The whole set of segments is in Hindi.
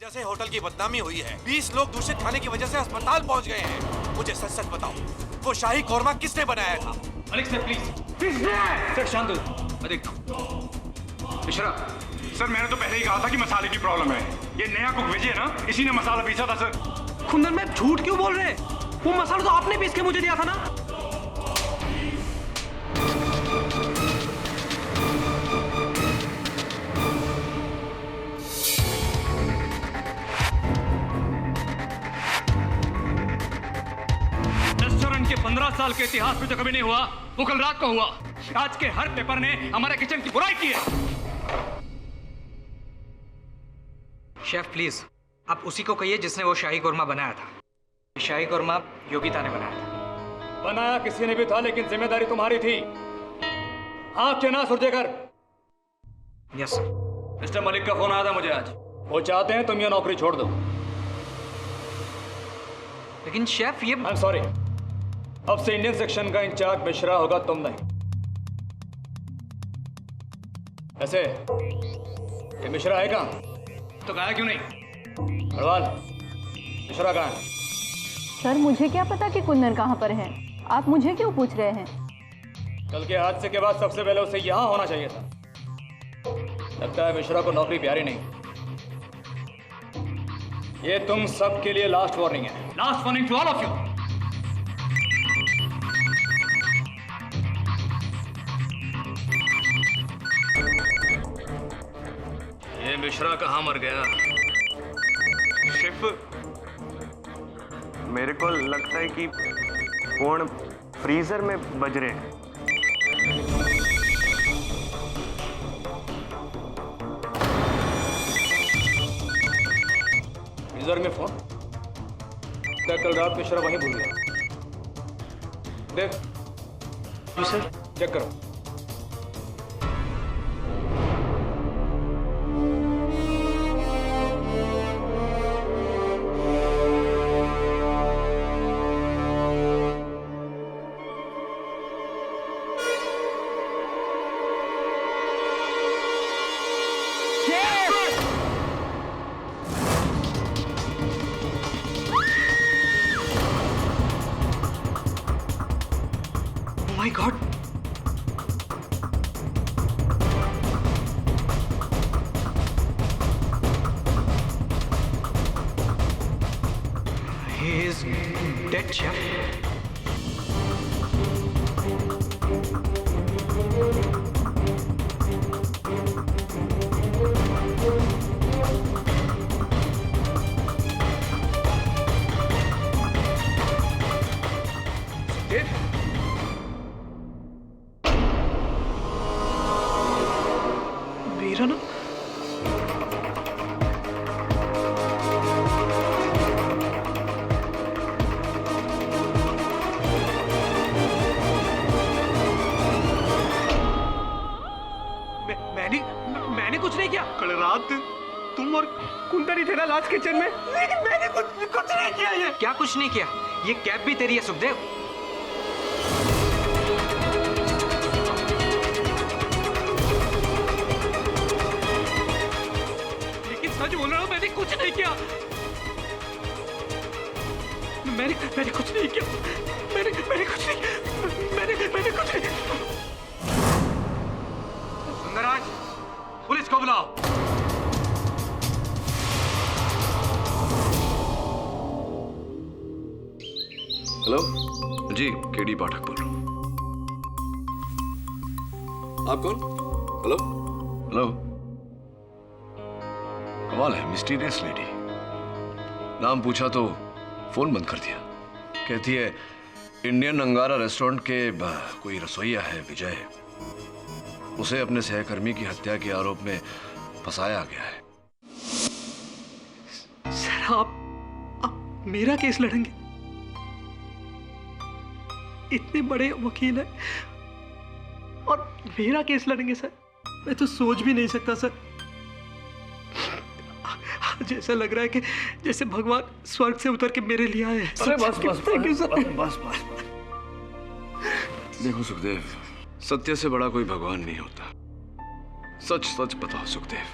वजह से होटल की बदनामी हुई है। 20 लोग दूषित खाने की वजह से अस्पताल पहुंच गए हैं। मुझे सच सच बताओ, वो शाही कोरमा किसने बनाया था? मलिक सर प्लीज सर, शांत हो। मैं देखता हूँ। मिश्रा सर, मैंने तो पहले ही कहा था कि मसाले की प्रॉब्लम है। ये नया कुक विजय है ना, इसी ने मसाला पीसा था सर। कुंदन में झूठ क्यों बोल रहे हैं? वो मसाला तो आपने पीस के मुझे दिया था ना। रेस्टोरेंट के 15 साल के इतिहास में जो कभी नहीं हुआ, वो कल रात को हुआ। आज के हर पेपर ने हमारे किचन की बुराई की है। शेफ प्लीज, आप उसी को कहिए जिसने वो शाही कोरमा बनाया था। शाही कोरमा योगिता ने बनाया था। बनाया किसी ने भी था, लेकिन जिम्मेदारी तुम्हारी थी। आंख के ना सुरजेकर। Yes sir. मिस्टर मलिक का फोन आया था मुझे आज। वो चाहते हैं तुम ये नौकरी छोड़ दो। लेकिन शेफ ये आई एम सॉरी, अब से इंडियन सेक्शन का इंचार्ज मिश्रा होगा, तुम नहीं। ऐसे ये मिश्रा है कहाँ? तो गाया क्यों नहीं? अग्रवाल, मिश्रा कहाँ है? सर मुझे क्या पता कि कुंदन कहाँ पर है? आप मुझे क्यों पूछ रहे हैं? कल के हादसे के बाद सबसे पहले उसे यहाँ होना चाहिए था। लगता है मिश्रा को नौकरी प्यारी नहीं। ये तुम सब के लिए लास्ट वार्निंग है। Last warning to all of you. ये मिश्रा कहाँ मर गया? शेफ, मेरे को लगता है कि फोन फ्रीजर में बज रहे हैं। फ्रीजर में फोन? क्या कल रात मिश्रा वहीं भूल गया? देख। जी सर। चेक करो। My God, he is dead, chef. वीरा ना? मैंने कुछ नहीं किया। कल रात तुम और कुंदन ही थे ना लास्ट किचन में? लेकिन मैंने कुछ नहीं किया। ये क्या कुछ नहीं किया? ये कैब भी तेरी है सुखदेव। लेकिन सच बोल रहा हूँ, मैंने कुछ नहीं किया। मैंने कुछ नहीं किया। मैंने कुछ नहीं। मैंने कुछ नहीं। सुंदरराज, पुलिस को बुलाओ। हेलो जी, केडी पाठक बोल रहा हूँ। आप कौन? Hello hello. कमाल है, मिस्टीरियस लेडी। नाम पूछा तो फोन बंद कर दिया। कहती है इंडियन अंगारा रेस्टोरेंट के कोई रसोइया है विजय, उसे अपने सहकर्मी की हत्या के आरोप में फंसाया गया है। सर आप मेरा केस लड़ेंगे? इतने बड़े वकील हैं और मेरा केस लड़ेंगे सर? मैं तो सोच भी नहीं सकता सर। जैसा लग रहा है कि जैसे भगवान स्वर्ग से उतर के मेरे लिए आए हैं। अरे बस बस थैंक यू सर। बस। देखो सुखदेव, सत्य से बड़ा कोई भगवान नहीं होता। सच सच बताओ सुखदेव,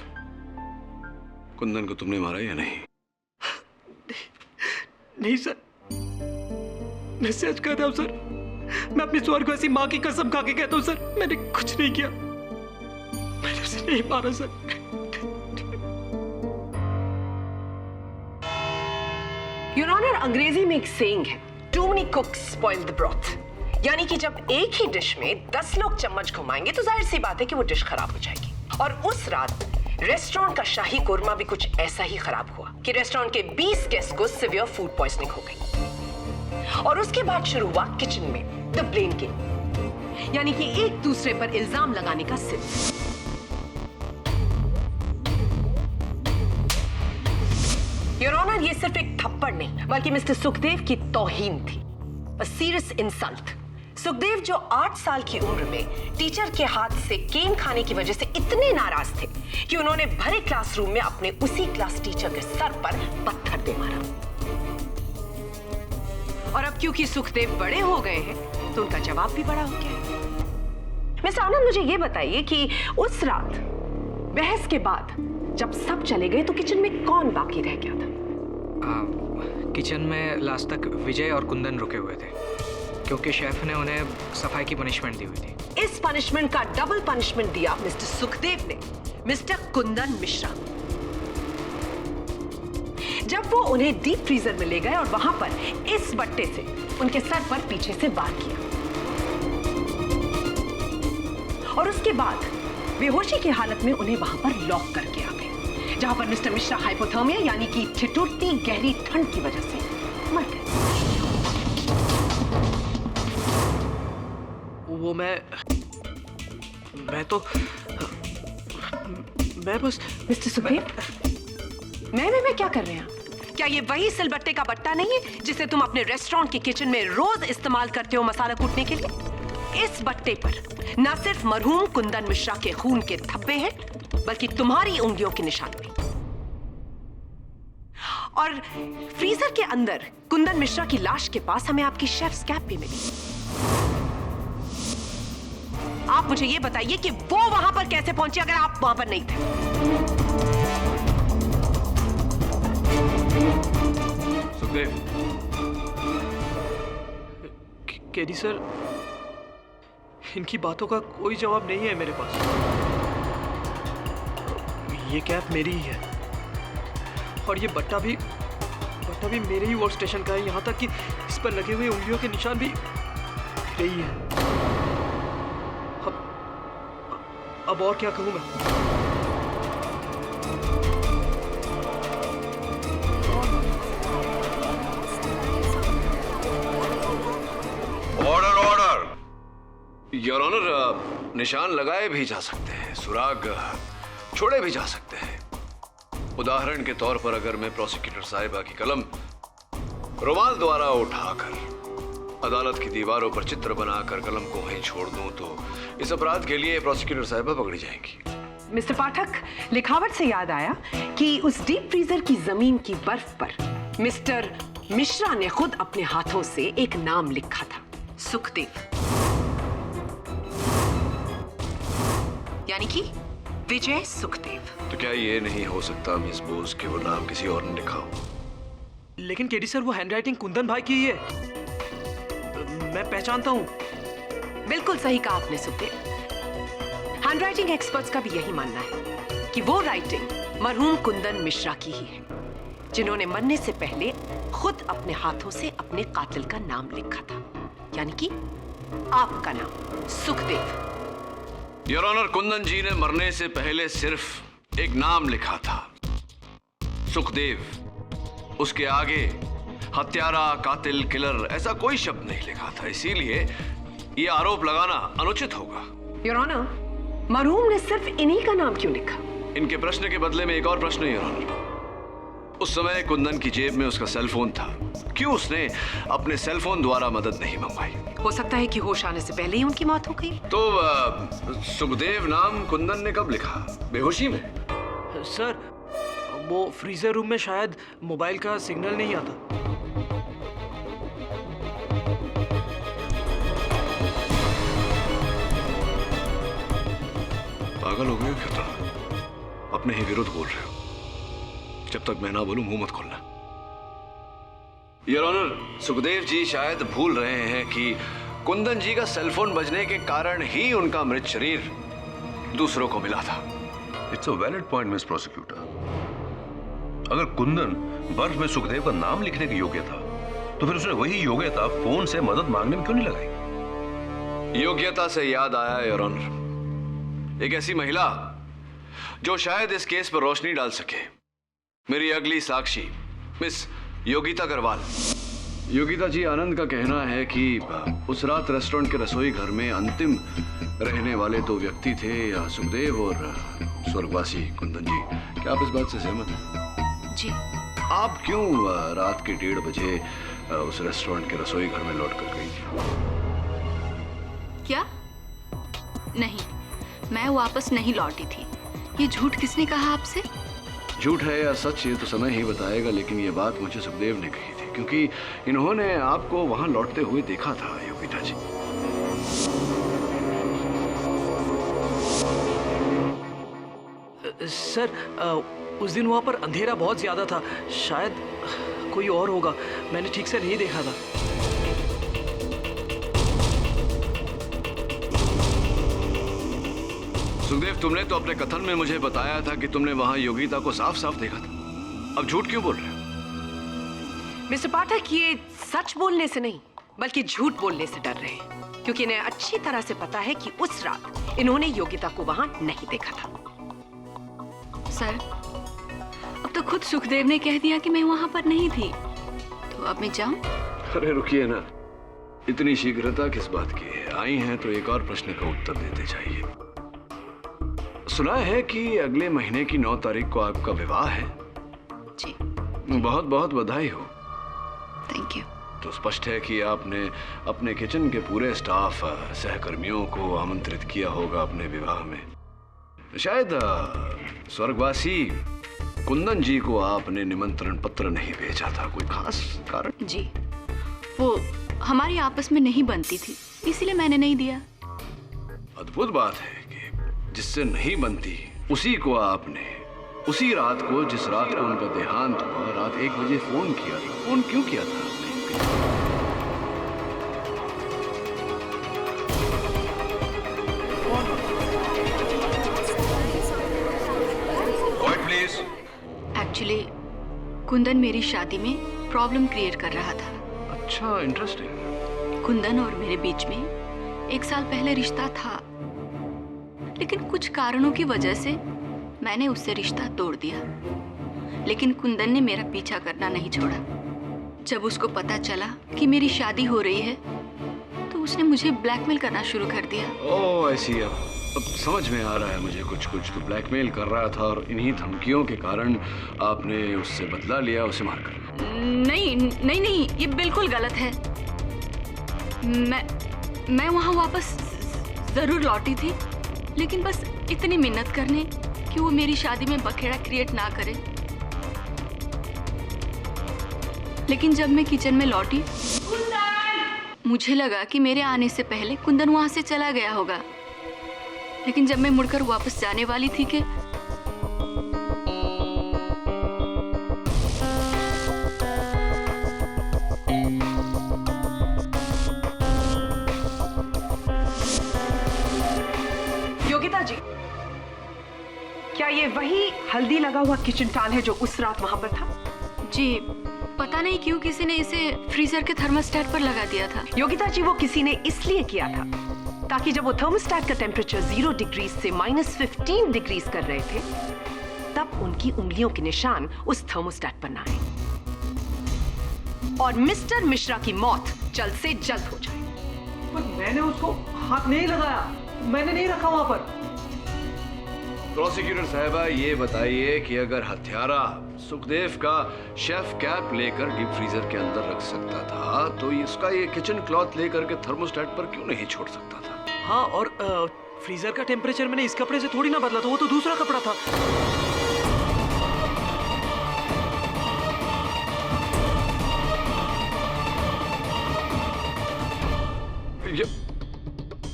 कुंदन को तुमने मारा या नहीं? नहीं सर, मैं सच कहता हूँ सर। मैं अपनी स्वर्गवासी माँ की कसम खा के कहता हूँ सर, मैंने कुछ नहीं किया। मैंने उसे नहीं मारा सर। योर ऑनर, अंग्रेजी में एक सेइंग है, too many cooks spoil the broth. यानी कि जब एक ही डिश में 10 लोग चम्मच घुमाएंगे तो जाहिर सी बात है कि वो डिश खराब हो जाएगी। और उस रात रेस्टोरेंट का शाही कोरमा भी कुछ ऐसा ही खराब हुआ कि रेस्टोरेंट के 20 गेस्ट को सीवियर फूड पॉइजनिंग हो गई। और उसके बाद शुरू हुआ किचन में द ब्लेम गेम, यानी कि एक दूसरे पर इल्जाम लगाने का सिलसिला। योर ऑनर, ये सिर्फ एक थप्पड़ नहीं बल्कि मिस्टर सुखदेव की तौहीन थी, a serious insult। सुखदेव जो 8 साल की उम्र में टीचर के हाथ से केन खाने की वजह से इतने नाराज थे कि उन्होंने भरे क्लासरूम में अपने उसी क्लास टीचर के सर पर पत्थर दे मारा। और अब क्योंकि सुखदेव बड़े हो गए हैं तो उनका जवाब भी बड़ा हो गया। मिस्टर आनंद, मुझे ये बताइए कि उस रात बहस के बाद जब सब चले गए तो किचन में कौन बाकी रह गया था? किचन में लास्ट तक विजय और कुंदन रुके हुए थे क्योंकि शेफ ने उन्हें सफाई की पनिशमेंट दी हुई थी। इस पनिशमेंट का डबल पनिशमेंट दिया मिस्टर सुखदेव ने मिस्टर कुंदन मिश्रा। जब वो उन्हें डीप फ्रीजर में ले गए और वहां पर इस बट्टे से उनके सर पर पीछे से वार किया, और उसके बाद बेहोशी की हालत में उन्हें वहां पर लॉक करके आ गए, जहां पर मिस्टर मिश्रा हाइपोथर्मिया यानी कि ठिठुरती गहरी ठंड की वजह से मर गए। वो मैं बस मिस्टर सुखदेव, मैं क्या कर रहे हैं? क्या ये वही सिलबट्टे का बट्टा नहीं है जिसे तुम अपने रेस्टोरेंट के किचन में रोज इस्तेमाल करते हो मसाला कूटने के लिए? इस बट्टे पर न सिर्फ मरहूम कुंदन मिश्रा के खून के धब्बे हैं बल्कि तुम्हारी उंगलियों के निशान भी। और फ्रीजर के अंदर कुंदन मिश्रा की लाश के पास हमें आपकी शेफ्स कैप भी मिली। आप मुझे यह बताइए कि वो वहां पर कैसे पहुंचे अगर आप वहां पर नहीं थे? सुखदेव, केडी सर, इनकी बातों का कोई जवाब नहीं है मेरे पास। ये कैप मेरी ही है और ये बट्टा भी मेरे ही वर्क स्टेशन का है, यहाँ तक कि इस पर लगे हुए उंगलियों के निशान भी मेरे ही है। अब और क्या कहूँ मैं? Order order. योर ऑनर, निशान लगाए भी जा सकते हैं, सुराग छोड़े भी जा सकते हैं। उदाहरण के तौर पर अगर मैं प्रोसिक्यूटर साहिबा की कलम रुमाल द्वारा उठाकर अदालत की दीवारों पर चित्र बनाकर कलम को वहीं छोड़ दूं तो इस अपराध के लिए प्रोसिक्यूटर साहिबा पकड़ी जाएंगी। मिस्टर पाठक, लिखावट से याद आया कि उस डीप फ्रीजर की जमीन की बर्फ पर मिस्टर मिश्रा ने खुद अपने हाथों से एक नाम लिखा था, सुखदेव, यानी कि विजय सुखदेव। तो क्या ये नहीं हो सकता मिस बोस कि वो नाम किसी और ने लिखा हो? लेकिन केडी सर, वो हैंडराइटिंग कुंदन भाई की ही है, मैं पहचानता हूं। बिल्कुल सही कहा आपने सुखदेव। हैंडराइटिंग एक्सपर्ट्स का भी यही मानना है कि वो राइटिंग मरहूम कुंदन मिश्रा की ही है, जिन्होंने मरने से पहले खुद अपने हाथों से अपने कातिल का नाम लिखा था, यानी कि आपका नाम सुखदेव। योर ऑनर, कुंदन जी ने मरने से पहले सिर्फ एक नाम लिखा था, सुखदेव। उसके आगे हत्यारा, कातिल, किलर ऐसा कोई शब्द नहीं लिखा था, इसीलिए ये आरोप लगाना अनुचित होगा। योर ऑनर, मरहूम ने सिर्फ इन्हीं का नाम क्यों लिखा? इनके प्रश्न के बदले में एक और प्रश्न, योर ऑनर। उस समय कुंदन की जेब में उसका सेल फोन था, क्यों उसने अपने सेल फोन द्वारा मदद नहीं मंगवाई? हो सकता है कि होश आने से पहले ही उनकी मौत हो गई। तो सुखदेव नाम कुंदन ने कब लिखा? बेहोशी में? सर, वो फ्रीजर रूम में शायद मोबाइल का सिग्नल नहीं आता। पागल हो गए हो क्या तुम? अपने ही विरुद्ध बोल रहे हो। जब तक मैं ना बोलूं मुंह मत खोलना। योर ऑनर, सुखदेव जी शायद भूल रहे हैं कि कुंदन जी का सेलफोन बजने के कारण ही उनका मृत शरीर दूसरों को मिला था। It's a valid point miss prosecutor. अगर कुंदन बर्फ में सुखदेव का नाम लिखने की योग्य था तो फिर उसने वही योग्यता फोन से मदद मांगने में क्यों नहीं लगाई? योग्यता से याद आया योर ऑनर, एक ऐसी महिला जो शायद इस केस पर रोशनी डाल सके, मेरी अगली साक्षी मिस योगिता अग्रवाल। योगिता जी, आनंद का कहना है कि उस रात रेस्टोरेंट के रसोई घर में अंतिम रहने वाले दो व्यक्ति थे, सुखदेव और स्वर्गवासी कुंदन जी। क्या आप इस बात से सहमत हैं? जी। आप क्यों रात के 1:30 बजे उस रेस्टोरेंट के रसोई घर में लौट कर गई थी? क्या? नहीं, मैं वापस नहीं लौटी थी। ये झूठ किसने कहा आपसे? झूठ है या सच ये तो समय ही बताएगा, लेकिन ये बात मुझे सुखदेव ने कही थी क्योंकि इन्होंने आपको वहां लौटते हुए देखा था योगिता जी। सर, उस दिन वहां पर अंधेरा बहुत ज्यादा था, शायद कोई और होगा, मैंने ठीक से नहीं देखा था। सुखदेव, तुमने तो अपने कथन में मुझे बताया था कि तुमने वहां योगिता को साफ साफ देखा था। अब झूठ क्यों बोल रहे हो? मिस्टर पाठक, ये सच बोलने से नहीं बल्कि झूठ बोलने से डर रहे हैं, क्योंकि इन्हें अच्छी तरह से पता है कि उस रात इन्होंने योगिता को वहां नहीं देखा था। सर, अब तो खुद सुखदेव ने कह दिया कि मैं वहां पर नहीं थी, तो अब मैं जाऊं? अरे रुकिए ना, इतनी शीघ्रता किस बात की है? आई हैं तो एक और प्रश्न का उत्तर देते जाइए। सुना है कि अगले महीने की 9 तारीख को आपका विवाह है। जी। बहुत बहुत बधाई हो। Thank you. तो स्पष्ट है कि आपने अपने किचन के पूरे स्टाफ, सहकर्मियों को आमंत्रित किया होगा अपने विवाह में। शायद स्वर्गवासी कुंदन जी को आपने निमंत्रण पत्र नहीं भेजा था, कोई खास कारण? जी, वो हमारी आपस में नहीं बनती थी, इसलिए मैंने नहीं दिया। अद्भुत बात है कि जिससे नहीं बनती उसी को आपने उसी रात को, जिस रात को उनका देहांत हुआ, रात 1 बजे फोन किया था। फोन क्यों किया था आपने? प्लीज। एक्चुअली कुंदन मेरी शादी में प्रॉब्लम क्रिएट कर रहा था। अच्छा, इंटरेस्टिंग। कुंदन और मेरे बीच में 1 साल पहले रिश्ता था, लेकिन कुछ कारणों की वजह से मैंने उससे रिश्ता तोड़ दिया। लेकिन कुंदन ने मेरा पीछा करना नहीं छोड़ा। जब उसको पता चला कि मेरी शादी हो रही है तो उसने मुझे ब्लैकमेल करना शुरू कर दिया। ओह, ऐसी अब समझ में आ रहा है मुझे। कुछ तो ब्लैकमेल कर रहा था और इन्हीं धमकियों के कारण आपने उससे बदला लिया, उसे मारकर। नहीं, ये बिल्कुल गलत है। मैं वहां वापस जरूर लौटी थी, लेकिन बस इतनी मिन्नत करने कि वो मेरी शादी में बखेड़ा क्रिएट ना करे। लेकिन जब मैं किचन में लौटी, मुझे लगा कि मेरे आने से पहले कुंदन वहां से चला गया होगा। लेकिन जब मैं मुड़कर वापस जाने वाली थी कि योगिता जी, क्या ये वही हल्दी लगा हुआ किचन टॉवल है जो उस रात वहां पर था? जी, पता नहीं क्यों किसी ने इसे फ्रीजर के थर्मोस्टेट पर लगा दिया था। योगिता जी, वो किसी ने इसलिए किया था ताकि जब वो थर्मोस्टेट का टेम्परेचर 0 डिग्री से -15 डिग्री कर रहे थे, तब उनकी उंगलियों के निशान उस थर्मोस्टेट पर ना आए और मिस्टर मिश्रा की मौत जल्द से जल्द हो जाए। पर मैंने उसको हाथ नहीं लगाया, मैंने नहीं रखा वहां पर। प्रोसिक्यूटर साहबा, ये बताइए कि अगर हत्यारा सुखदेव का शेफ कैप लेकर डीप फ्रीजर के अंदर रख सकता था, तो इसका ये किचन क्लॉथ लेकर के थर्मोस्टेट पर क्यों नहीं छोड़ सकता था? हाँ, और फ्रीजर का टेम्परेचर मैंने इस कपड़े से थोड़ी ना बदला था, वो तो दूसरा कपड़ा था।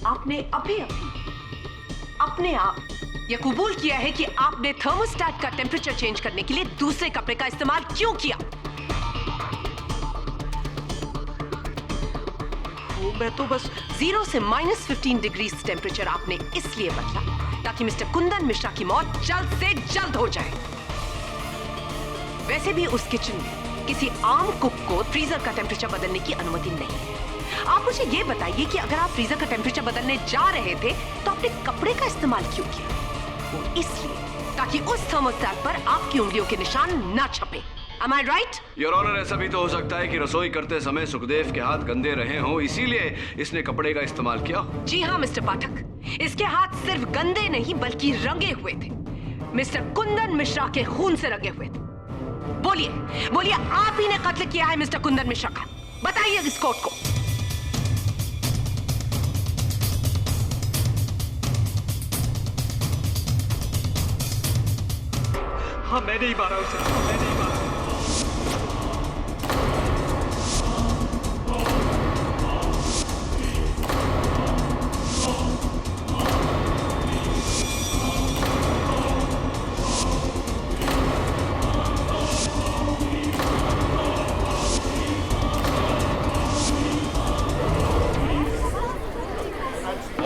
आपने अभी अपने आप यह कबूल किया है कि आपने थर्मोस्टेट का टेम्परेचर चेंज करने के लिए दूसरे कपड़े का इस्तेमाल क्यों किया? मैं तो बस 0 से -15 डिग्री टेम्परेचर आपने इसलिए बदला ताकि मिस्टर कुंदन मिश्रा की मौत जल्द से जल्द हो जाए। वैसे भी उस किचन में किसी आम कुक को फ्रीजर का टेम्परेचर बदलने की अनुमति नहीं है। आप मुझे ये बताइए कि अगर आप फ्रीजर का टेम्परेचर बदलने जा रहे थे तो आपने कपड़े का इस्तेमाल क्यों किया? वो इसलिए ताकि उस थर्मोस्टेट पर आपकी उंगलियों के निशान ना छपे। Am I right? Your honour, ऐसा भी तो हो सकता है कि रसोई करते समय सुखदेव के हाथ गंदे रहे हों, इसीलिए इसने कपड़े का इस्तेमाल किया। जी हाँ मिस्टर पाठक, इसके हाथ सिर्फ गंदे नहीं बल्कि रंगे हुए थे। मिस्टर कुंदन मिश्रा के खून से रंगे हुए थे। बोलिए, बोलिए, आप ही ने कत्ल किया है मिस्टर कुंदन मिश्रा का। बताइए इस कोर्ट को। हाँ, मैंने ही मारा उसे, मैंने ही मारा।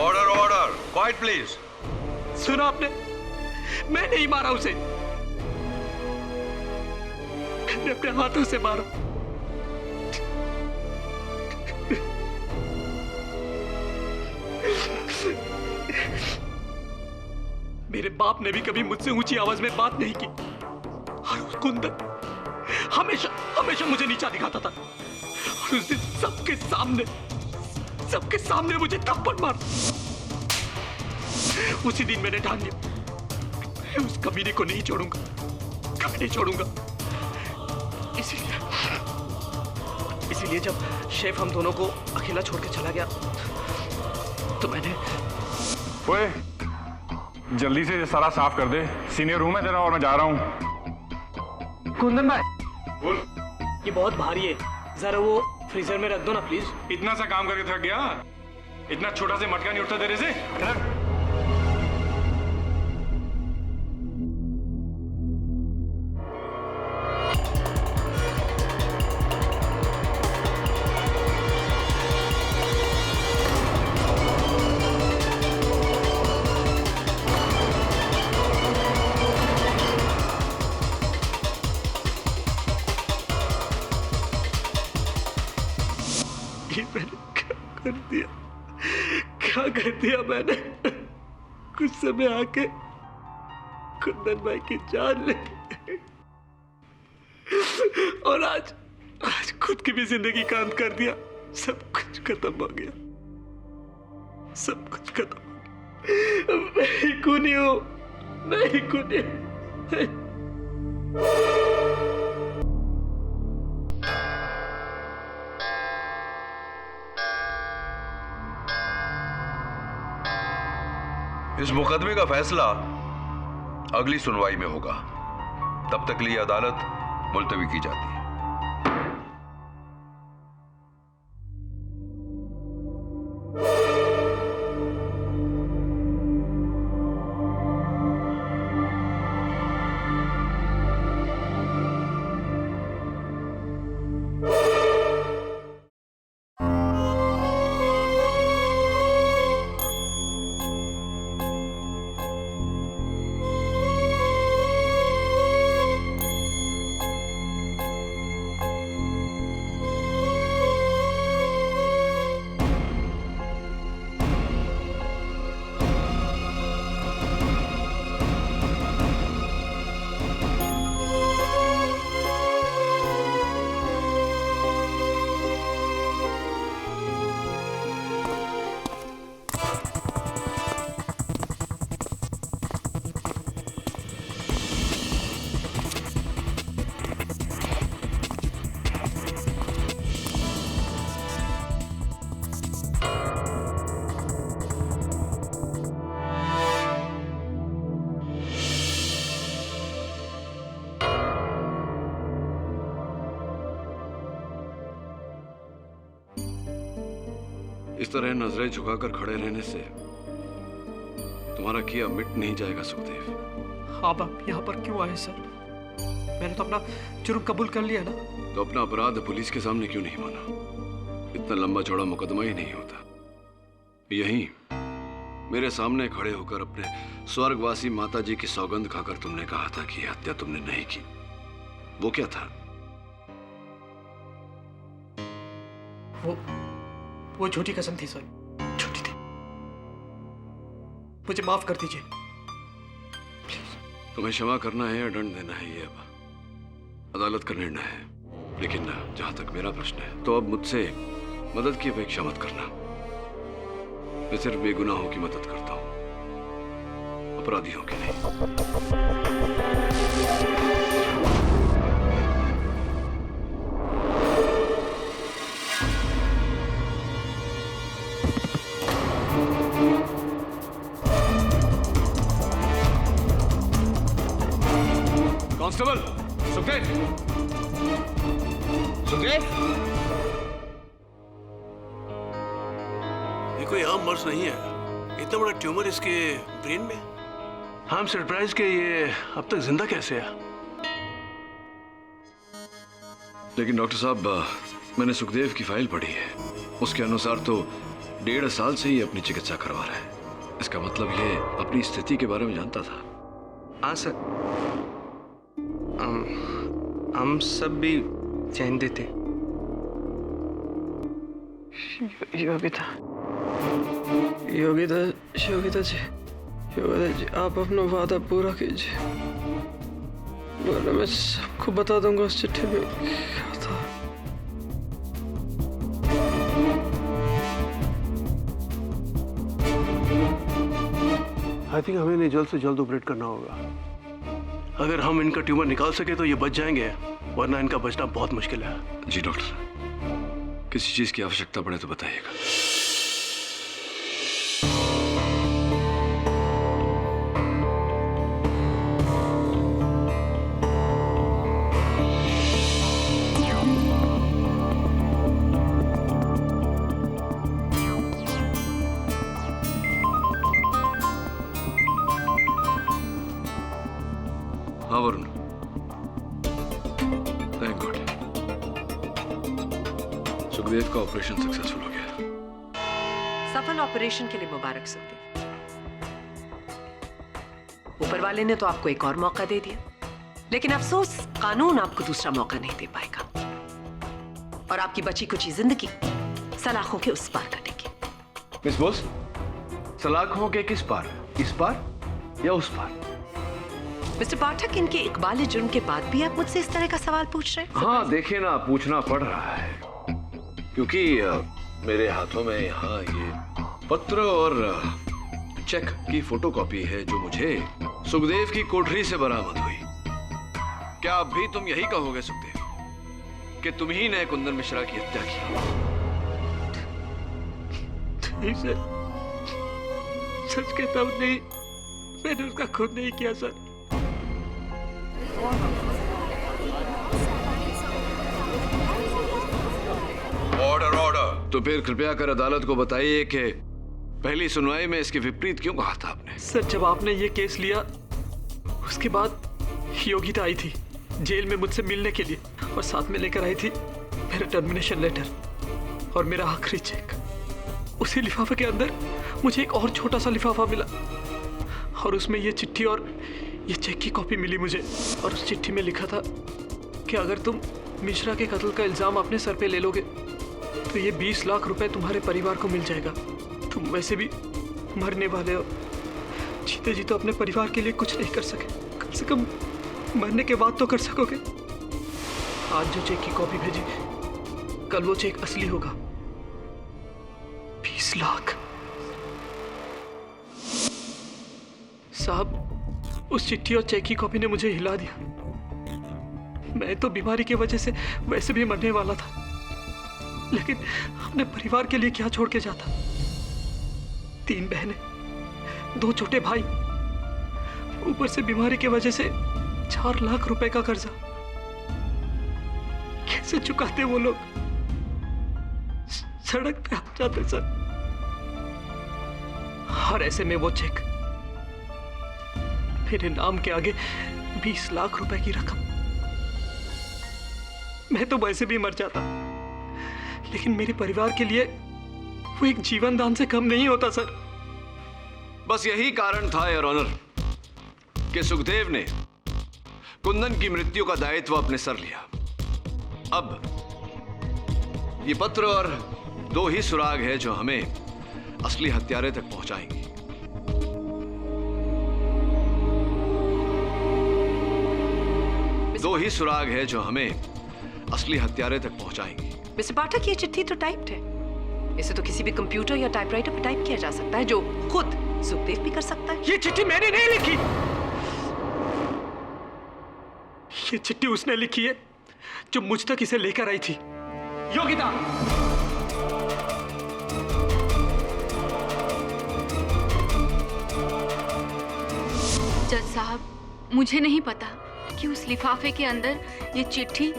Order order, quite please. सुना आपने? मैंने ही मारा उसे, मैंने अपने हाथों से मारा। मेरे बाप ने भी कभी मुझसे ऊंची आवाज में बात नहीं की और उस कुंदन हमेशा हमेशा मुझे नीचा दिखाता था और उस दिन सबके सामने मुझे थप्पड़ मारा। उसी दिन मैंने ठान लिया, मैं उस कमीने को नहीं छोड़ूंगा, कभी नहीं छोड़ूंगा। इसीलिए जब शेफ हम दोनों को अकेला छोड़ के चला गया तो मैंने। ओए, जल्दी से सारा साफ कर दे। सीनियर रूम है तेरा और मैं जा रहा हूँ। कुंदन भाई, बोल। ये बहुत भारी है, जरा वो फ्रीजर में रख दो ना प्लीज। इतना सा काम करके थक गया? इतना छोटा से मटका नहीं उठता तेरे से? क्या कर दिया मैंने? कुछ समय आके कुंदन भाई की जान ले और आज खुद की भी जिंदगी का अंत कर दिया। सब कुछ खत्म हो गया, सब कुछ खत्म हो गया। मैं ही खूनी हूं, मैं ही खूनी हूं। इस मुकदमे का फैसला अगली सुनवाई में होगा। तब तक के लिए अदालत मुलतवी की जाती है। इस तरह नजरें झुकाकर खड़े रहने से तुम्हारा किया मिट नहीं जाएगा सुखदेव। आप यहाँ पर क्यों आए सर? मैंने तो अपना जुर्म कबूल कर लिया ना। तो अपना अपराध पुलिस के सामने क्यों नहीं माना? इतना लंबा चौड़ा मुकदमा ही नहीं होता। यहीं मेरे सामने खड़े होकर अपने स्वर्गवासी माता जी की सौगंध खाकर तुमने कहा था कि हत्या तुमने नहीं की। वो क्या था? वो झूठी कसम थी सर, झूठी थी। मुझे माफ कर दीजिए। तुम्हें क्षमा करना है या दंड देना है, ये अब अदालत का निर्णय है। लेकिन जहां तक मेरा प्रश्न है, तो अब मुझसे मदद की अपेक्षा मत करना। मैं सिर्फ बेगुनाहों की मदद करता हूं, अपराधियों की नहीं। कांस्टेबल सुखदेव, सुखदेव, ये कोई आम मर्ज नहीं है। इतना बड़ा ट्यूमर इसके ब्रेन में। हम सरप्राइज के ये अब तक जिंदा कैसे है? लेकिन डॉक्टर साहब, मैंने सुखदेव की फाइल पढ़ी है। उसके अनुसार तो 1.5 साल से ही अपनी चिकित्सा करवा रहा है। इसका मतलब ये अपनी स्थिति के बारे में जानता था। हाँ सर, हम सब भी जानते थे। योगिता, योगिता, योगिता जी, योगिता जी, आप अपना वादा पूरा कीजिए, वरना मैं सबको बता दूंगा उस चिट्ठी में क्या था। आई थिंक हमें इन्हें जल्द से जल्द ऑपरेट करना होगा। अगर हम इनका ट्यूमर निकाल सके तो ये बच जाएंगे, वरना इनका बचना बहुत मुश्किल है। जी डॉक्टर, किसी चीज की आवश्यकता पड़े तो बताइएगा। हाँ वरुण, थैंक गॉड, सुखदेव का ऑपरेशन सक्सेसफुल हो गया। सफल ऑपरेशन के लिए मुबारक सुखदेव। ऊपर वाले ने तो आपको एक और मौका दे दिया, लेकिन अफसोस कानून आपको दूसरा मौका नहीं दे पाएगा और आपकी बची कुची जिंदगी सलाखों के उस पार कटेगी। मिस बोस, सलाखों के किस पार? इस पार या उस पार? मिस्टर पाठक, इनके इकबाल जुर्म के बाद भी आप मुझसे इस तरह का सवाल पूछ रहे हैं? हाँ देखिए ना, पूछना पड़ रहा है क्योंकि मेरे हाथों में यहाँ ये पत्र और चेक की फोटोकॉपी है जो मुझे सुखदेव की कोठरी से बरामद हुई। क्या अब भी तुम यही कहोगे सुखदेव कि तुम ही ने कुंदन मिश्रा की हत्या की? सच कहता हूँ, नहीं, मैंने उसका खुद नहीं किया सर। Order order. तो फिर कृपया कर अदालत को बताइए कि पहली सुनवाई में इसके विपरीत क्यों कहा था आपने? सर, जब आपने ये केस लिया उसके बाद योगिता आई थी जेल में मुझसे मिलने के लिए और साथ में लेकर आई थी मेरा टर्मिनेशन लेटर और मेरा आखिरी चेक। उसी लिफाफे के अंदर मुझे एक और छोटा सा लिफाफा मिला और उसमें ये चिट्ठी और ये चेक की कॉपी मिली मुझे। और उस चिट्ठी में लिखा था कि अगर तुम मिश्रा के कत्ल का इल्जाम अपने सर पे ले लोगे तो ये 20 लाख रुपए तुम्हारे परिवार को मिल जाएगा। तुम वैसे भी मरने वाले हो, जीते जी तो अपने परिवार के लिए कुछ नहीं कर सके, कम से कम मरने के बाद तो कर सकोगे। आज जो चेक की कॉपी भेजी, कल वो चेक असली होगा। 20 लाख। साहब, उस चिट्ठी और चेक की कॉपी ने मुझे हिला दिया। मैं तो बीमारी की वजह से वैसे भी मरने वाला था, लेकिन अपने परिवार के लिए क्या छोड़ के जाता? 3 बहनें, 2 छोटे भाई, ऊपर से बीमारी की वजह से 4 लाख रुपए का कर्जा। कैसे चुकाते वो लोग? सड़क पे आ जाते सर। और ऐसे में वो चेक मेरे नाम के आगे 20 लाख रुपए की रकम। मैं तो वैसे भी मर जाता, लेकिन मेरे परिवार के लिए वो एक जीवन दान से कम नहीं होता सर। बस यही कारण था योर ऑनर कि सुखदेव ने कुंदन की मृत्यु का दायित्व अपने सर लिया। अब ये पत्र और 2 ही सुराग है जो हमें असली हत्यारे तक पहुंचाएंगे। दो ही सुराग है जो हमें असली हत्यारे तक पहुंचाएंगे। मिस्टर पाठक, ये चिट्ठी तो टाइप्ड है। इसे तो किसी भी कंप्यूटर या टाइपराइटर पर टाइप किया जा सकता है, जो खुद सुखदेव भी कर सकता है। ये चिट्ठी मैंने नहीं लिखी, ये चिट्ठी उसने लिखी है जो मुझ तक इसे लेकर आई थी, योगिता। जज साहब, मुझे नहीं पता कि उस लिफाफे के अंदर ये चिट्ठी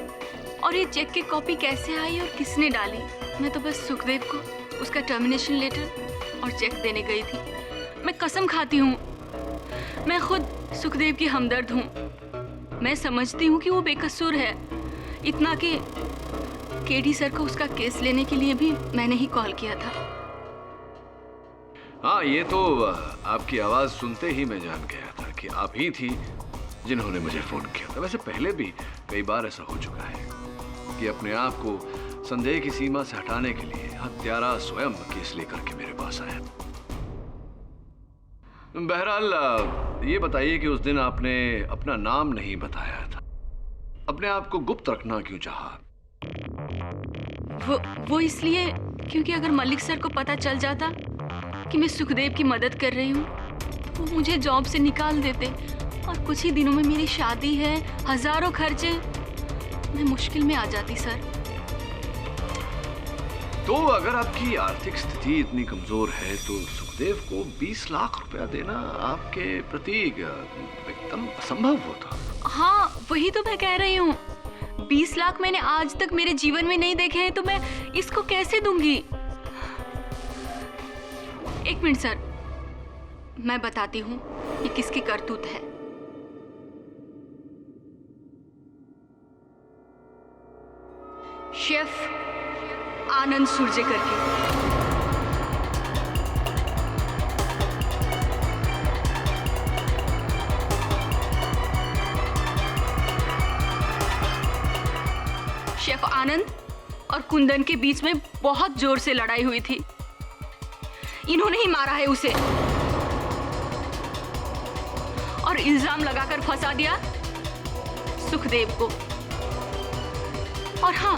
और ये चेक की कॉपी कैसे आई और किसने डाली। मैं तो बस सुखदेव को उसका टर्मिनेशन लेटर और चेक देने गई थी। मैं कसम खाती हूँ, मैं खुद सुखदेव की हमदर्द हूँ। मैं समझती हूँ कि वो बेकसूर है, इतना कि केडी सर को उसका केस लेने के लिए भी मैंने ही कॉल किया था। हाँ, ये तो आपकी आवाज सुनते ही मैं जान गया था कि आप ही थी जिन्होंने मुझे फोन किया था। वैसे पहले भी कई बार ऐसा हो चुका है कि अपने आप को संदेह की सीमा से हटाने के लिए हत्यारा स्वयं केस लेकर के मेरे पास आया। बहरहाल ये बताइए कि उस दिन आपने अपना नाम नहीं बताया था, अपने आप को गुप्त रखना क्यों चाहा? वो इसलिए क्योंकि अगर मलिक सर को पता चल जाता कि मैं सुखदेव की मदद कर रही हूँ तो वो मुझे जॉब से निकाल देते, और कुछ ही दिनों में मेरी शादी है, हजारों खर्चे, मैं मुश्किल में आ जाती सर। तो अगर आपकी आर्थिक स्थिति इतनी कमजोर है तो सुखदेव को 20 लाख रुपया देना आपके प्रति एकदम असंभव होता। हाँ, वही तो मैं कह रही हूँ। 20 लाख मैंने आज तक मेरे जीवन में नहीं देखे हैं, तो मैं इसको कैसे दूंगी? एक मिनट सर, मैं बताती हूँ ये किसकी करतूत है। शेफ आनंद सुरजेकर की। शेफ आनंद और कुंदन के बीच में बहुत जोर से लड़ाई हुई थी। इन्होंने ही मारा है उसे और इल्जाम लगाकर फंसा दिया सुखदेव को। और हाँ,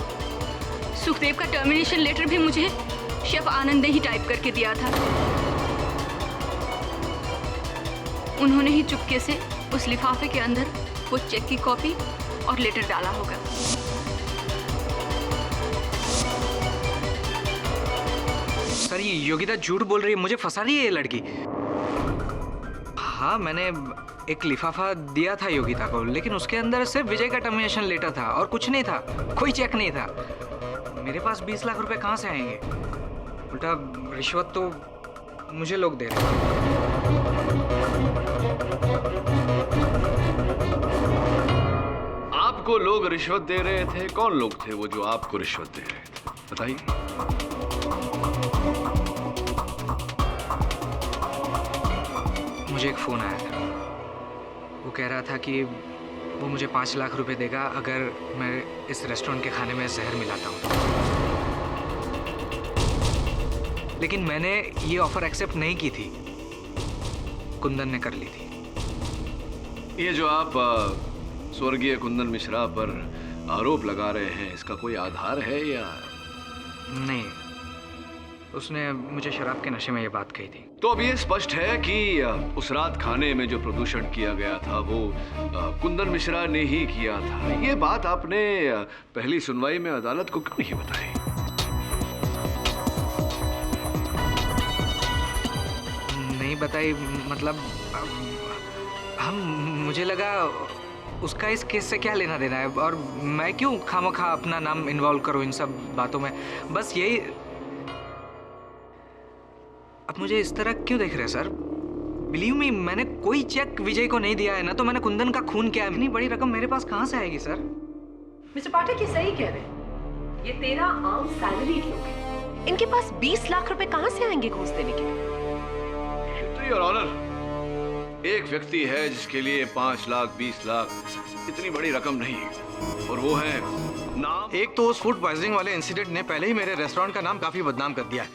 सुखदेव का टर्मिनेशन लेटर भी मुझे शेफ आनंद ने ही टाइप करके दिया था। उन्होंने ही चुपके से उस लिफाफे के अंदर वो चेक की कॉपी और लेटर डाला होगा। सर, ये योगिता झूठ बोल रही है, मुझे फंसा रही है ये लड़की। हाँ, मैंने एक लिफाफा दिया था योगिता को, लेकिन उसके अंदर सिर्फ विजय का टर्मिनेशन लेटर था और कुछ नहीं था, कोई चेक नहीं था। मेरे पास 20 लाख रुपए कहाँ से आएंगे? उल्टा रिश्वत तो मुझे लोग दे रहे हैं। आपको लोग रिश्वत दे रहे थे? कौन लोग थे वो जो आपको रिश्वत दे रहे थे, बताइए। मुझे एक फोन आया था, वो कह रहा था कि वो मुझे 5 लाख रुपए देगा अगर मैं इस रेस्टोरेंट के खाने में जहर मिलाता हूँ। लेकिन मैंने ये ऑफर एक्सेप्ट नहीं की थी, कुंदन ने कर ली थी। ये जो आप स्वर्गीय कुंदन मिश्रा पर आरोप लगा रहे हैं, इसका कोई आधार है या नहीं? उसने मुझे शराब के नशे में ये बात कही थी। तो अब ये स्पष्ट है कि उस रात खाने में जो प्रदूषण किया गया था वो कुंदन मिश्रा ने ही किया था। ये बात आपने पहली सुनवाई में अदालत को क्यों नहीं बताई? नहीं बताई मतलब मुझे लगा उसका इस केस से क्या लेना देना है, और मैं क्यों खामखा अपना नाम इन्वॉल्व करूं इन सब बातों में। बस यही। अब मुझे इस तरह क्यों देख रहे हैं सर? बिलीव मी, मैंने कोई चेक विजय को नहीं दिया है, ना तो मैंने कुंदन का खून किया है। इतनी बड़ी रकम मेरे पास कहाँ से आएगी सर? मिस्टर पाठक ये सही कह रहे हैं। ये 13 आम सैलरी लोग हैं। इनके पास 20 लाख रुपए कहाँ से आएंगे घूस देने के लिए? योर ऑनर, एक व्यक्ति है जिसके लिए 5 लाख 20 लाख इतनी बड़ी रकम नहीं, और वो है नाम। एक तो उस फूड पॉइजनिंग वाले इंसिडेंट ने पहले ही मेरे रेस्टोरेंट का नाम काफी बदनाम कर दिया है,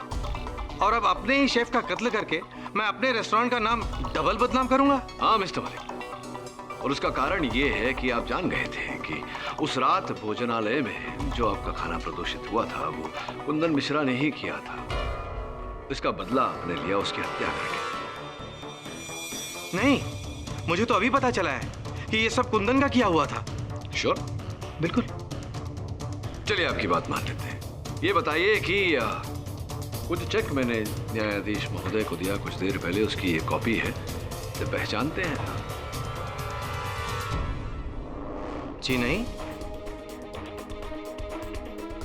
और अब अपने ही शेफ का कत्ल करके मैं अपने रेस्टोरेंट का नाम डबल बदनाम करूंगा। हाँ मिस्टर मलिक, और उसका कारण ये है कि आप जान गए थे कि उस रात भोजनालय में जो आपका खाना प्रदूषित हुआ था वो कुंदन मिश्रा ने ही किया था। इसका बदला आपने लिया उसकी हत्या करके। नहीं, मुझे तो अभी पता चला है कि ये सब कुंदन का किया हुआ था। श्योर? बिल्कुल। चलिए आपकी बात मान लेते हैं। ये बताइए कि कुछ चेक मैंने न्यायाधीश महोदय को दिया कुछ देर पहले, उसकी एक कॉपी है, तो पहचानते हैं? जी नहीं।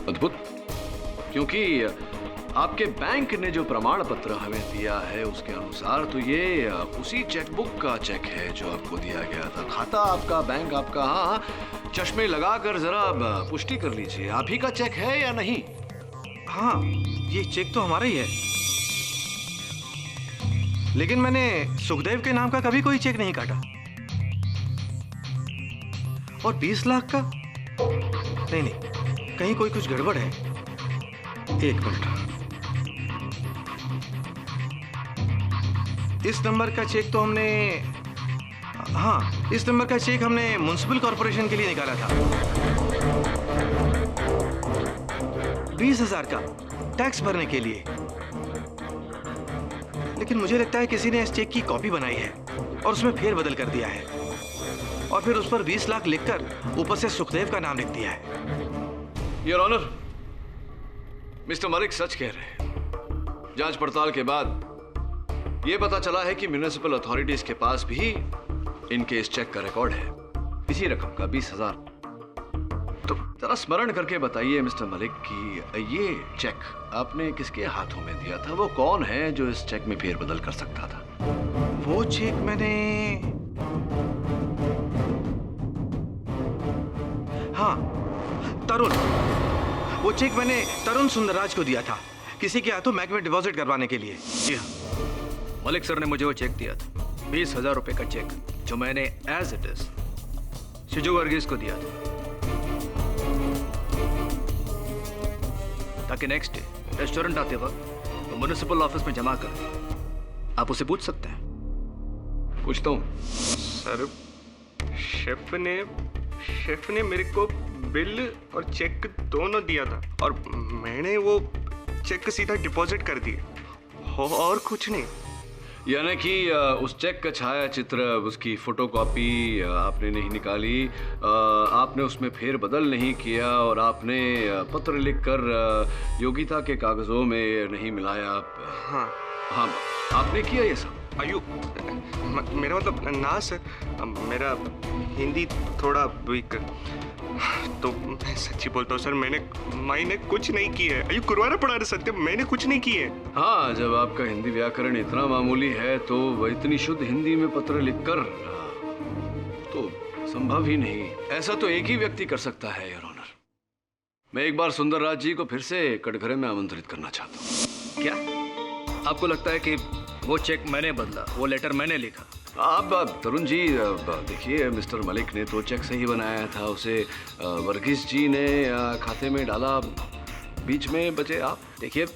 अद्भुत, क्योंकि आपके बैंक ने जो प्रमाण पत्र हमें दिया है उसके अनुसार तो ये उसी चेकबुक का चेक है जो आपको दिया गया था। खाता आपका, बैंक आपका। हाँ, चश्मे लगाकर जरा पुष्टि कर लीजिए, आप ही का चेक है या नहीं? हाँ, ये चेक तो हमारा ही है, लेकिन मैंने सुखदेव के नाम का कभी कोई चेक नहीं काटा। और 20 लाख का? नहीं, कहीं कोई कुछ गड़बड़ है। एक मिनट, इस नंबर का चेक तो हमने, हाँ, इस नंबर का चेक हमने म्युनिसिपल कॉर्पोरेशन के लिए निकाला था। 20,000 का टैक्स भरने के लिए। लेकिन मुझे लगता है किसी ने इस चेक की कॉपी बनाई है और उसमें फेरबदल कर दिया है, और फिर उस पर 20 लाख लिखकर ऊपर से सुखदेव का नाम लिख दिया है। योर ऑनर, मिस्टर मलिक सच कह रहे हैं। जांच पड़ताल के बाद यह पता चला है कि म्युनिसिपल अथॉरिटीज के पास भी इनके इस चेक का रिकॉर्ड है, इसी रकम का 20,000। तो जरा स्मरण करके बताइए मिस्टर मलिक कि ये चेक आपने किसके हाथों में दिया था? वो कौन है जो इस चेक में फेरबदल कर सकता था? वो चेक मैंने, हाँ, तरुण, वो चेक मैंने तरुण सुंदरराज को दिया था, किसी के हाथों बैंक में डिपॉजिट करवाने के लिए। जी हाँ, मलिक सर ने मुझे वो चेक दिया था, 20,000 रुपए का चेक, जो मैंने एज इट इज शिजू वर्गीस को दिया था, ताकि नेक्स्ट डे रेस्टोरेंट आते वक्त वो म्युनिसिपल ऑफिस में जमा कर दे। आप उसे पूछ सकते हैं। पूछता हूँ। सर, शेफ ने मेरे को बिल और चेक दोनों दिया था, और मैंने वो चेक सीधा डिपॉजिट कर दिया, और कुछ नहीं। यानी कि उस चेक का छाया चित्र, उसकी फोटोकॉपी आपने नहीं निकाली, आपने उसमें फेरबदल नहीं किया, और आपने पत्र लिखकर योगिता के कागजों में नहीं मिलाया। हाँ, आपने किया ये सब? आयु, मेरा मतलब ना सर, मेरा हिंदी थोड़ा वीक, तो मैं सच्ची बोलता हूँ सर, मैंने कुछ नहीं किया है। आयु, कुरवाना पड़ा सत्य, मैंने कुछ नहीं किया है। हाँ, जब आपका हिंदी व्याकरण इतना मामूली है तो वह इतनी शुद्ध हिंदी में पत्र लिखकर तो संभव ही नहीं। ऐसा तो एक ही व्यक्ति कर सकता है योर ऑनर। मैं एक बार सुंदरराज जी को फिर से कटघरे में आमंत्रित करना चाहता हूँ। क्या आपको लगता है कि वो चेक मैंने बदला, वो लेटर मैंने लिखा? आप तरुण जी देखिए, मिस्टर मलिक ने तो चेक सही बनाया था, उसे वर्गीस जी ने खाते में डाला, बीच में बचे आप। देखिए,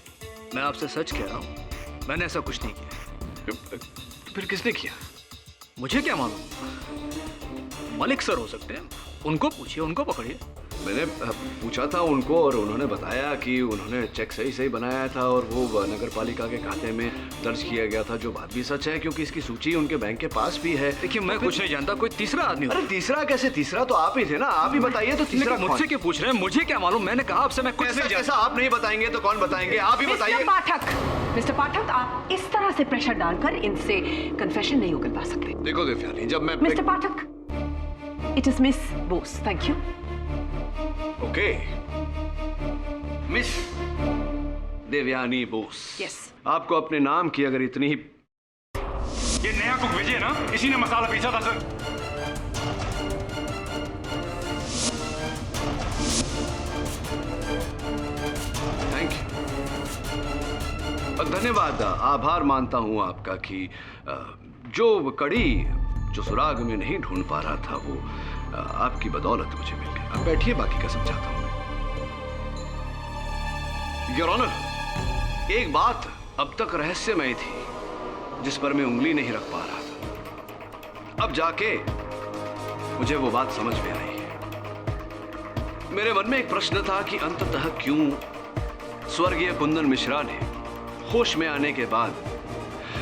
मैं आपसे सच कह रहा हूँ, मैंने ऐसा कुछ नहीं किया। फिर किसने किया? मुझे क्या मालूम? मलिक सर हो सकते हैं, उनको पूछिए, उनको पकड़िए। मैंने पूछा था उनको और उन्होंने बताया कि उन्होंने चेक सही बनाया था और वो नगर पालिका के खाते में दर्ज किया गया था, जो बात भी सच है क्योंकि इसकी सूची उनके बैंक के पास भी है। देखिए, मैं कुछ नहीं जानता, कोई तीसरा आदमी। अरे तीसरा कैसे? तीसरा तो आप ही थे ना, आप ही बताइए। तो तीसरा मुझसे क्यों पूछ रहे हैं? मुझे क्या मालूम? मैंने कहा आपसे मैं कुछ नहीं जानता। ऐसा आप नहीं बताएंगे तो कौन बताएंगे? आप ही बताइए। मिस्टर पाठक, आप इस तरह से प्रेशर डालकर इनसे कन्फेशन नहीं उगलवा सकते। देखो देवयानी, जब मैं mister Pathak, it is miss Bose. Thank you. Okay, miss Devyani Bose. Yes. आपको अपने नाम की अगर इतनी ही ये नया कुक विजय ना, इसी ने मसाला पीसा था सर। थैंक यू, धन्यवाद। आभार मानता हूं आपका कि जो कड़ी जो सुराग में नहीं ढूंढ पा रहा था वो आपकी बदौलत मुझे मिल गया। अब बैठिए, बाकी का समझाता हूं। योर ऑनर, एक बात अब तक रहस्यमय थी जिस पर मैं उंगली नहीं रख पा रहा था। अब जाके मुझे वो बात समझ में आई है। मेरे मन में एक प्रश्न था कि अंततः क्यों स्वर्गीय कुंदन मिश्रा ने होश में आने के बाद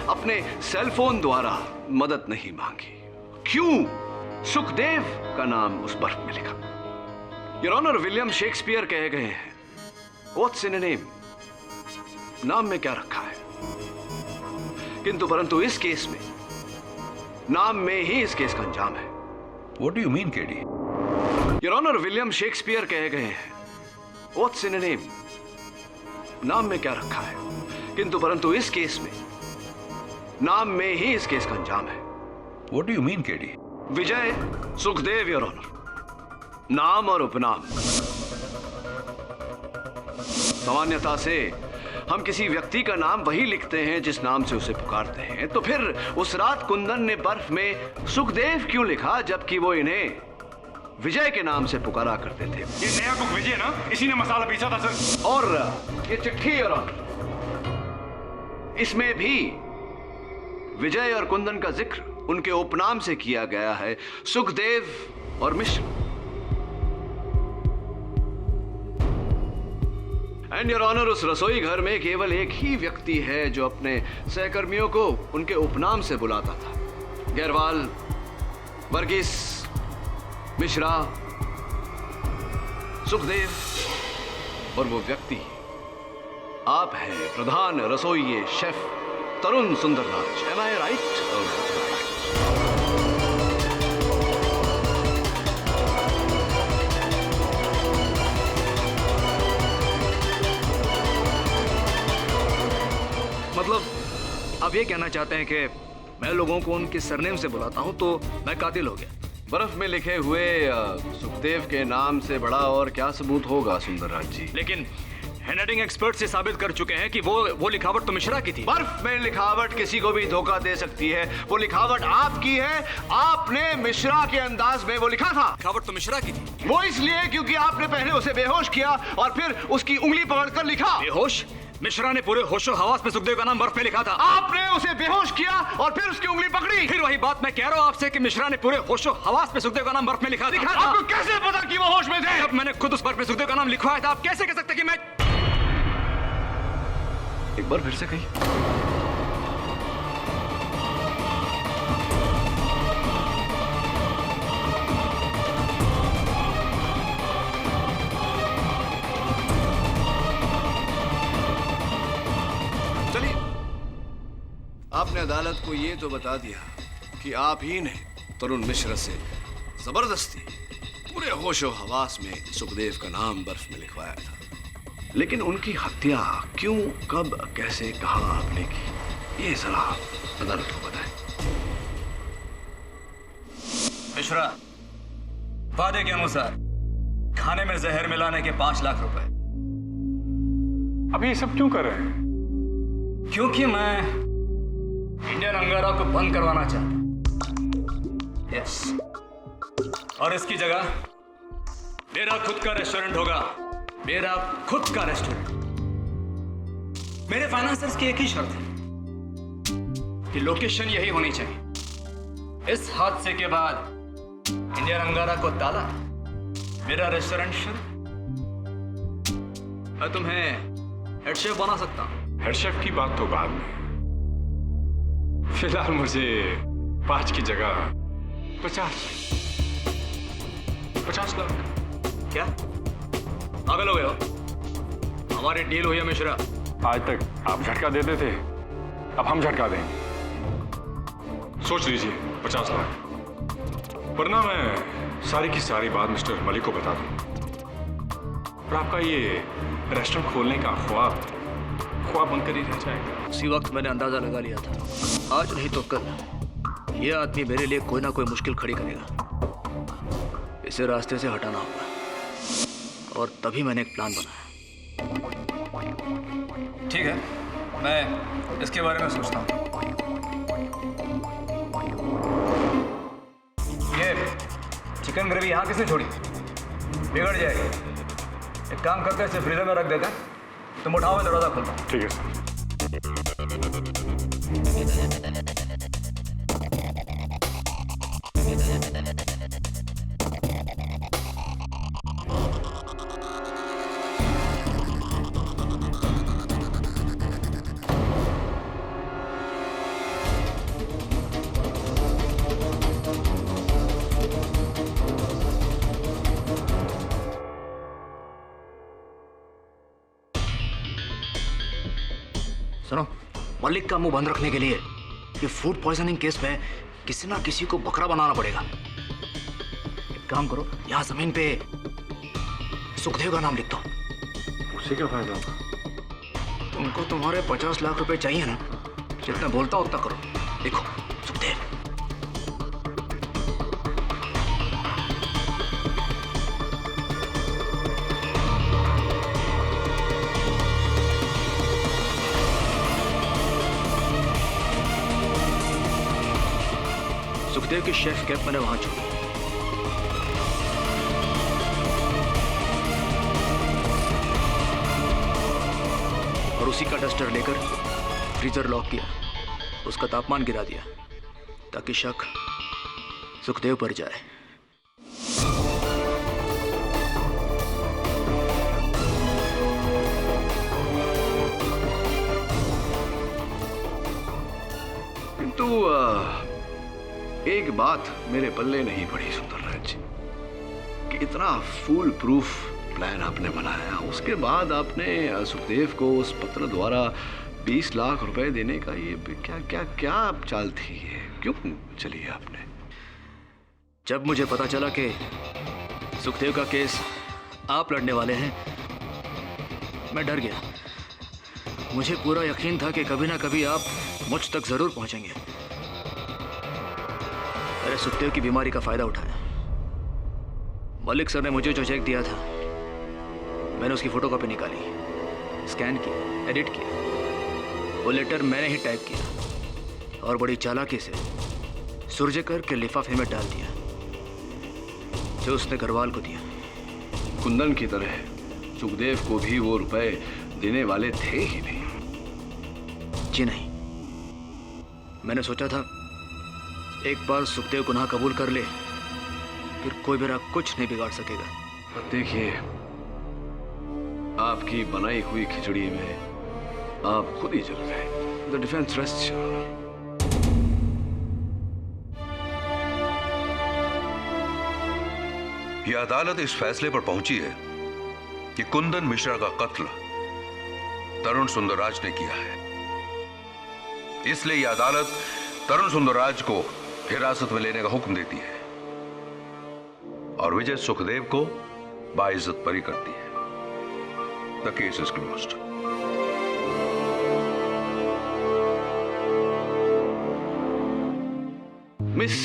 अपने सेलफोन द्वारा मदद नहीं मांगी? क्यों सुखदेव का नाम उस बर्फ में लिखा? योर ऑनर, विलियम शेक्सपियर कहे गए हैं, व्हाट्स इन अ नेम? नाम में क्या रखा है? किंतु परंतु इस केस में नाम में ही इस केस का अंजाम है। What do you mean, KD? Your honour, William Shakespeare कहे गए हैं, व्हाट्स इन अ नेम? नाम में क्या रखा है? किंतु परंतु इस केस में नाम में ही इस केस का अंजाम है। What do you mean, KD? Vijay Sukhdev, your honour. नाम और उपनाम। सामान्यता से हम किसी व्यक्ति का नाम वही लिखते हैं जिस नाम से उसे पुकारते हैं, तो फिर उस रात कुंदन ने बर्फ में सुखदेव क्यों लिखा जबकि वो इन्हें विजय के नाम से पुकारा करते थे? ये नया कुक विजय ना, इसी ने मसाला पीसा था सर। और ये चिट्ठी, योर ऑनर, इसमें भी विजय और कुंदन का जिक्र उनके उपनाम से किया गया है, सुखदेव और मिश्र। एंड योर ऑनर, उस रसोई घर में केवल एक ही व्यक्ति है जो अपने सहकर्मियों को उनके उपनाम से बुलाता था। गैरवाल, वर्गीस, मिश्रा, सुखदेव, और वो व्यक्ति आप हैं, प्रधान रसोइये शेफ तरुण सुंदरराज। एम आई राइट? मतलब आप ये कहना चाहते हैं कि मैं लोगों को उनके सरनेम से बुलाता हूं तो मैं कातिल हो गया? बर्फ में लिखे हुए सुखदेव के नाम से बड़ा और क्या सबूत होगा सुंदरराज जी? लेकिन हैंडराइटिंग एक्सपर्ट से साबित कर चुके हैं कि वो लिखावट तो मिश्रा की थी। बर्फ में लिखावट किसी को भी धोखा दे सकती है। वो लिखावट आपकी है, आपने मिश्रा के अंदाज में वो लिखा था। लिखावट तो मिश्रा की थी। वो इसलिए क्योंकि आपने पहले उसे बेहोश किया और फिर उसकी उंगली पकड़कर लिखा। बेहोश? मिश्रा ने पूरे होशो हवास में सुखदेव का नाम बर्फ में लिखा था। आपने उसे बेहोश किया और फिर उसकी उंगली पकड़ी। फिर वही बात मैं कह रहा हूँ आपसे कि मिश्रा ने पूरे होशो हवास में सुखदेव का नाम बर्फ में लिखा था। आपको कैसे पता कि वो होश में थे? जब मैंने खुद उस बर्फ में सुखदेव का नाम लिखवाया था, आप कैसे कह सकते कि मैं? एक बार फिर से कही। चलिए, आपने अदालत को ये तो बता दिया कि आप ही ने तरुण मिश्रा से जबरदस्ती पूरे होशो हवास में सुखदेव का नाम बर्फ में लिखवाया था, लेकिन उनकी हत्या क्यों, कब, कैसे, कहां आपने की, ये जरा अदालत को बताएं। मिश्रा, वादे के अनुसार खाने में जहर मिलाने के 5 लाख रुपए। अब ये सब क्यों कर रहे हैं? क्योंकि मैं इंडियन अंगारा को बंद करवाना चाहता हूं। यस, और इसकी जगह मेरा खुद का रेस्टोरेंट होगा। मेरा खुद का रेस्टोरेंट। मेरे फाइनेंसर्स की एक ही शर्त है कि लोकेशन यही होनी चाहिए। इस हादसे के बाद इंडियन अंगारा को ताला, मेरा रेस्टोरेंट शुरू। मैं तुम्हें हेड शेफ बना सकता हूं। हेड शेफ की बात तो बाद में, फिलहाल मुझे 5 की जगह 50 लाख। क्या पागल हो गए हो? हमारी डील हुई है मिश्रा। आज तक आप झटका देते थे, अब हम झटका देंगे। सोच लीजिए 50 लाख, वरना मैं सारी की सारी बात मिस्टर मलिक को बता दूं। और आपका ये रेस्टोरेंट खोलने का ख्वाब ख्वाब बनकर ही रह जाएगा। उसी वक्त मैंने अंदाजा लगा लिया था, आज नहीं तो कल ये आदमी मेरे लिए कोई ना कोई मुश्किल खड़ी करेगा। इसे रास्ते से हटाना होगा और तभी मैंने एक प्लान बनाया। ठीक है, मैं इसके बारे में सोचता हूँ। ये चिकन ग्रेवी यहाँ किसने छोड़ी? बिगड़ जाएगी। एक काम करके इसे फ्रीजर में रख देते हैं, तुम उठाओ, मैं दरवाजा खोलता हूँ। ठीक है सर। सुनो, मलिक का मुंह बंद रखने के लिए ये फूड पॉइजनिंग केस में किसी ना किसी को बकरा बनाना पड़ेगा। एक काम करो, यहाँ जमीन पे सुखदेव का नाम लिख दो। उससे क्या फायदा होगा? तुमको तुम्हारे 50 लाख रुपए चाहिए ना, जितना बोलता उतना करो। देखो सुखदेव। सुखदेव की शेफ कैप मैंने वहां छोड़ी। और उसी का डस्टर लेकर फ्रीजर लॉक किया, उसका तापमान गिरा दिया ताकि शक सुखदेव पर जाए। किंतु एक बात मेरे पल्ले नहीं पड़ी सुंदरराज कि इतना फूल प्रूफ प्लान आपने बनाया, उसके बाद आपने सुखदेव को उस पत्र द्वारा 20 लाख रुपए देने का ये क्या क्या क्या चाल थी? ये क्यों चली आपने? जब मुझे पता चला कि सुखदेव का केस आप लड़ने वाले हैं, मैं डर गया। मुझे पूरा यकीन था कि कभी ना कभी आप मुझ तक जरूर पहुंचेंगे। मैंने सुखदेव की बीमारी का फायदा उठाया। मलिक सर ने मुझे जो चेक दिया था, मैंने उसकी फोटोकॉपी निकाली, स्कैन किया, एडिट किया। वो लेटर मैंने ही टाइप किया और बड़ी चालाकी से सुरजेकर के लिफाफे में डाल दिया जो उसने गरवाल को दिया। कुंदन की तरह सुखदेव को भी वो रुपए देने वाले थे ही नहीं। जी नहीं, मैंने सोचा था एक बार सुखदेव गुनाह कबूल कर ले, फिर कोई मेरा कुछ नहीं बिगाड़ सकेगा। पर देखिए, आपकी बनाई हुई खिचड़ी में आप खुद ही जल गए। The defence rest. यह अदालत इस फैसले पर पहुंची है कि कुंदन मिश्रा का कत्ल तरुण सुंदरराज ने किया है। इसलिए यह अदालत तरुण सुंदरराज को हिरासत में लेने का हुक्म देती है और विजय सुखदेव को बाइज्जत बरी करती है। The case is closed. Miss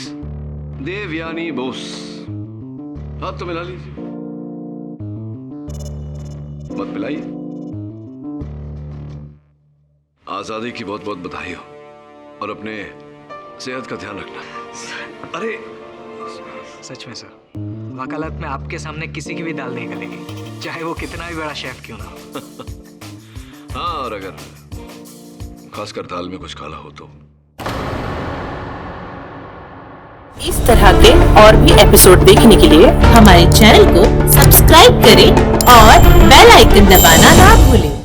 Devyani Bose, हाथ तो मिला लीजिए, मत मिलाइए। आजादी की बहुत बहुत बधाई हो और अपने सेहत का ध्यान रखना। अरे सच में सर, वकालत में आपके सामने किसी की भी दाल नहीं गलेगी, चाहे वो कितना भी बड़ा शेफ क्यों ना हो। हाँ, और अगर खासकर दाल में कुछ काला हो तो। इस तरह के और भी एपिसोड देखने के लिए हमारे चैनल को सब्सक्राइब करें और बेल आइकन दबाना ना भूलें।